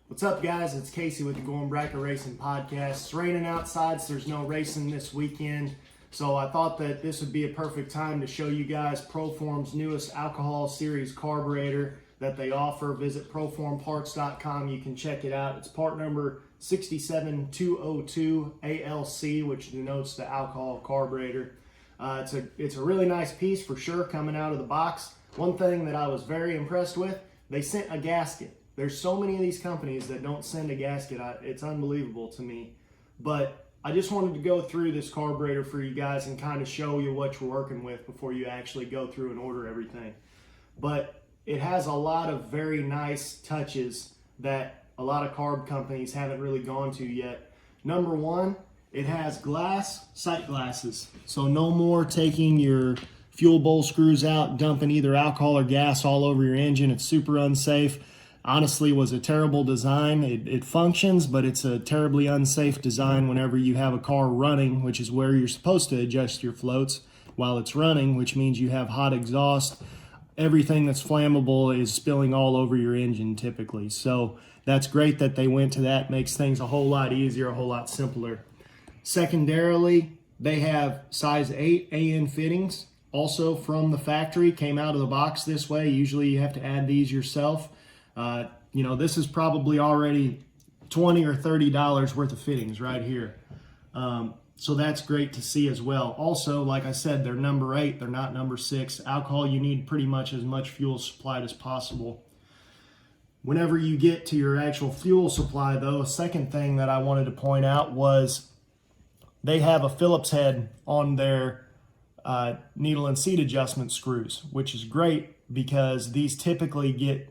What's up, guys? It's Casey with the Going Bracket Racing Podcast. It's raining outside, so there's no racing this weekend. So I thought that this would be a perfect time to show you guys Proform's newest alcohol series carburetor that they offer. Visit proformparts.com. You can check it out. It's part number 67202 ALC, which denotes the alcohol carburetor. It's a really nice piece for sure coming out of the box. One thing that I was very impressed with, they sent a gasket. There's so many of these companies that don't send a gasket. It's unbelievable to me. But I just wanted to go through this carburetor for you guys and kind of show you what you're working with before you actually go through and order everything. But it has a lot of very nice touches that a lot of carb companies haven't really gone to yet. Number one, it has glass sight glasses. So no more taking your fuel bowl screws out, dumping either alcohol or gas all over your engine. It's super unsafe. Honestly, was a terrible design. It functions, but it's a terribly unsafe design whenever you have a car running, which is where you're supposed to adjust your floats while it's running, which means you have hot exhaust. Everything that's flammable is spilling all over your engine typically. So that's great that they went to that. Makes things a whole lot easier, a whole lot simpler. Secondarily, they have size 8 AN fittings. Also from the factory, came out of the box this way. Usually you have to add these yourself. This is probably already $20 or $30 worth of fittings right here. So that's great to see as well. Also, like I said, they're number 8, they're not number 6. Alcohol, you need pretty much as much fuel supplied as possible. Whenever you get to your actual fuel supply though, a second thing that I wanted to point out was they have a Phillips head on their needle and seat adjustment screws, which is great because these typically get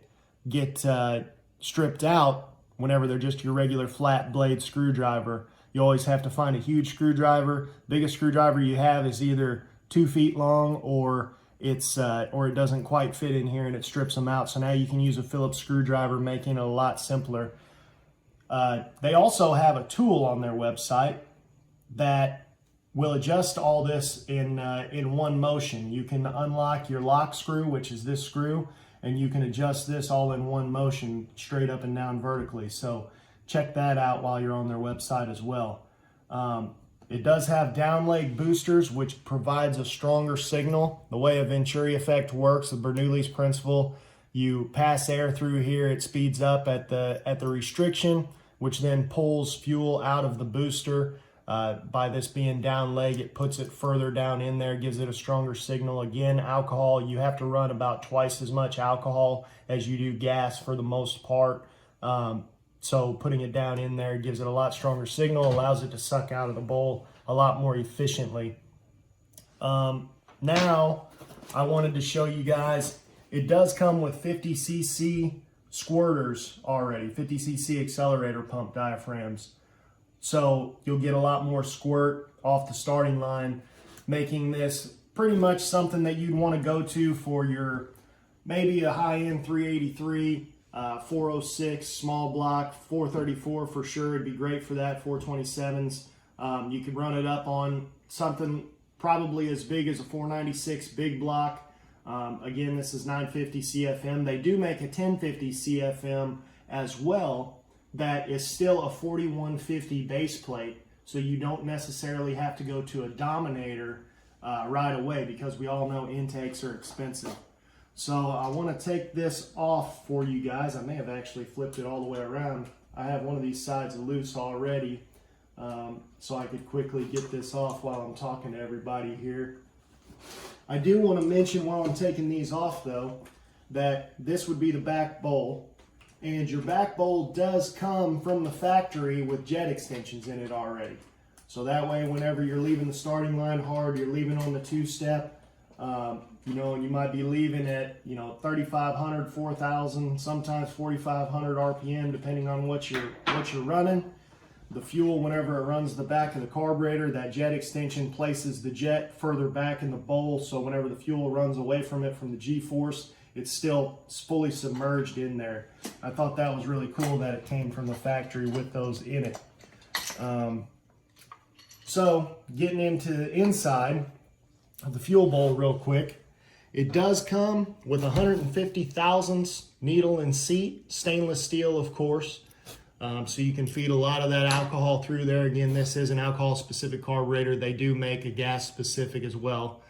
stripped out whenever they're just your regular flat blade screwdriver. You always have to find a huge screwdriver. Biggest screwdriver you have is either 2 feet long or it doesn't quite fit in here and it strips them out. So now you can use a Phillips screwdriver, making it a lot simpler. They also have a tool on their website that will adjust all this in one motion. You can unlock your lock screw, which is this screw, and you can adjust this all in one motion, straight up and down vertically. So check that out while you're on their website as well. It does have down leg boosters, which provides a stronger signal. The way a Venturi effect works, the Bernoulli's principle, you pass air through here, it speeds up at the restriction, which then pulls fuel out of the booster. By this being down leg, it puts it further down in there, gives it a stronger signal. Again, alcohol, you have to run about twice as much alcohol as you do gas for the most part. So putting it down in there gives it a lot stronger signal, allows it to suck out of the bowl a lot more efficiently. Now, I wanted to show you guys, it does come with 50cc squirters already, 50cc accelerator pump diaphragms. So you'll get a lot more squirt off the starting line, making this pretty much something that you'd want to go to for your maybe a high-end 383, 406, small block, 434 for sure. It'd be great for that, 427s. You could run it up on something probably as big as a 496 big block. Again, this is 950 CFM. They do make a 1050 CFM as well. That is still a 4150 base plate, so you don't necessarily have to go to a Dominator right away, because we all know intakes are expensive. So I want to take this off for you guys. I may have actually flipped it all the way around. I have one of these sides loose already, so I could quickly get this off while I'm talking to everybody here. I do want to mention while I'm taking these off though, that this would be the back bowl. And your back bowl does come from the factory with jet extensions in it already. So that way, whenever you're leaving the starting line hard, you're leaving on the two-step, and you might be leaving at, 3,500, 4,000, sometimes 4,500 RPM, depending on what you're running. The fuel, whenever it runs the back of the carburetor, that jet extension places the jet further back in the bowl. So whenever the fuel runs away from it, from the G-force, it's still fully submerged in there. I thought that was really cool that it came from the factory with those in it. So getting into the inside of the fuel bowl real quick, it does come with 150 thousandths needle and seat, stainless steel of course. So you can feed a lot of that alcohol through there. Again, this is an alcohol-specific carburetor. They do make a gas-specific as well.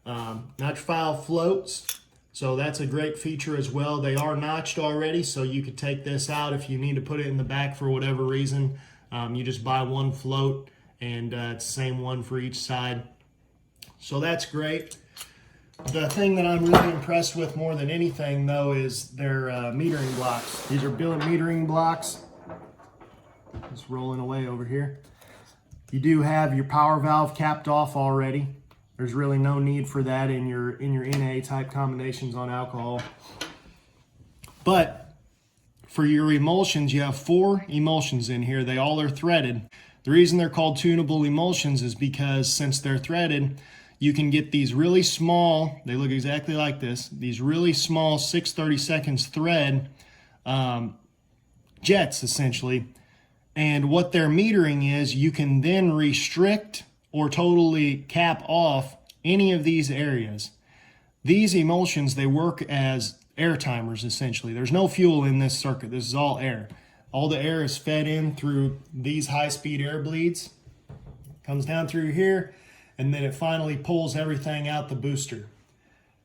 Nitropile floats, so that's a great feature as well. They are notched already, so you could take this out if you need to put it in the back for whatever reason. You just buy one float, and it's the same one for each side. So that's great. The thing that I'm really impressed with more than anything, though, is their metering blocks. These are billet metering blocks. Just rolling away over here. You do have your power valve capped off already. There's really no need for that in your NA type combinations on alcohol. But for your emulsions, you have 4 emulsions in here. They all are threaded. The reason they're called tunable emulsions is because since they're threaded, you can get these really small, they look exactly like this, these really small 6/32 thread jets essentially. And what their metering is, you can then restrict or totally cap off any of these areas. These emulsions, they work as air timers essentially. There's no fuel in this circuit. This is all air. All the air is fed in through these high-speed air bleeds. Comes down through here, and then it finally pulls everything out the booster.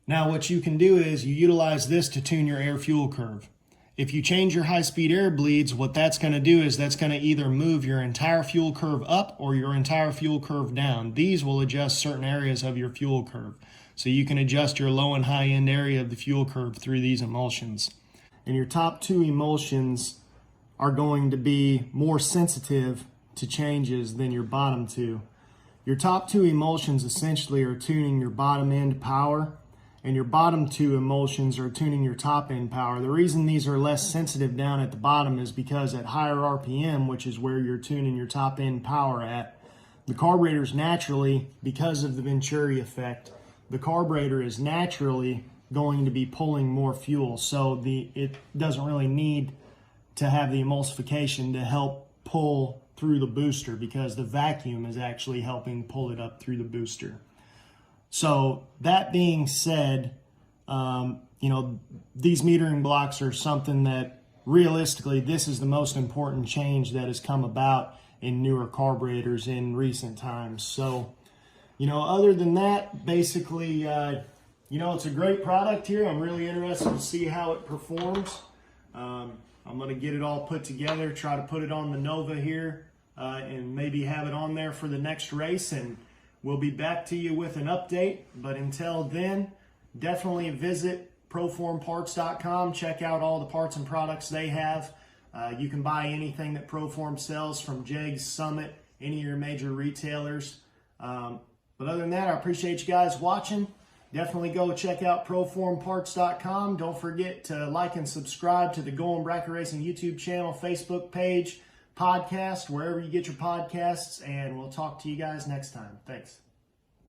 Now what you can do is you utilize this to tune your air-fuel curve. If you change your high-speed air bleeds, what that's going to do is that's going to either move your entire fuel curve up or your entire fuel curve down. These will adjust certain areas of your fuel curve. So you can adjust your low and high end area of the fuel curve through these emulsions. And your top 2 emulsions are going to be more sensitive to changes than your bottom 2. Your top 2 emulsions essentially are tuning your bottom end power, and your bottom 2 emulsions are tuning your top end power. The reason these are less sensitive down at the bottom is because at higher RPM, which is where you're tuning your top end power at, the carburetors naturally, because of the Venturi effect, the carburetor is naturally going to be pulling more fuel. So it doesn't really need to have the emulsification to help pull through the booster, because the vacuum is actually helping pull it up through the booster. So that being said, these metering blocks are something that realistically, this is the most important change that has come about in newer carburetors in recent times. So, other than that, basically, it's a great product here. I'm really interested to see how it performs. I'm going to get it all put together, try to put it on the Nova here, and maybe have it on there for the next race, and we'll be back to you with an update. But until then, definitely visit proformparts.com. Check out all the parts and products they have. You can buy anything that Proform sells from Jegs, Summit, any of your major retailers. But other than that, I appreciate you guys watching. Definitely go check out proformparts.com. Don't forget to like and subscribe to the Going Bracket Racing YouTube channel, Facebook page, podcast, wherever you get your podcasts, and we'll talk to you guys next time. Thanks.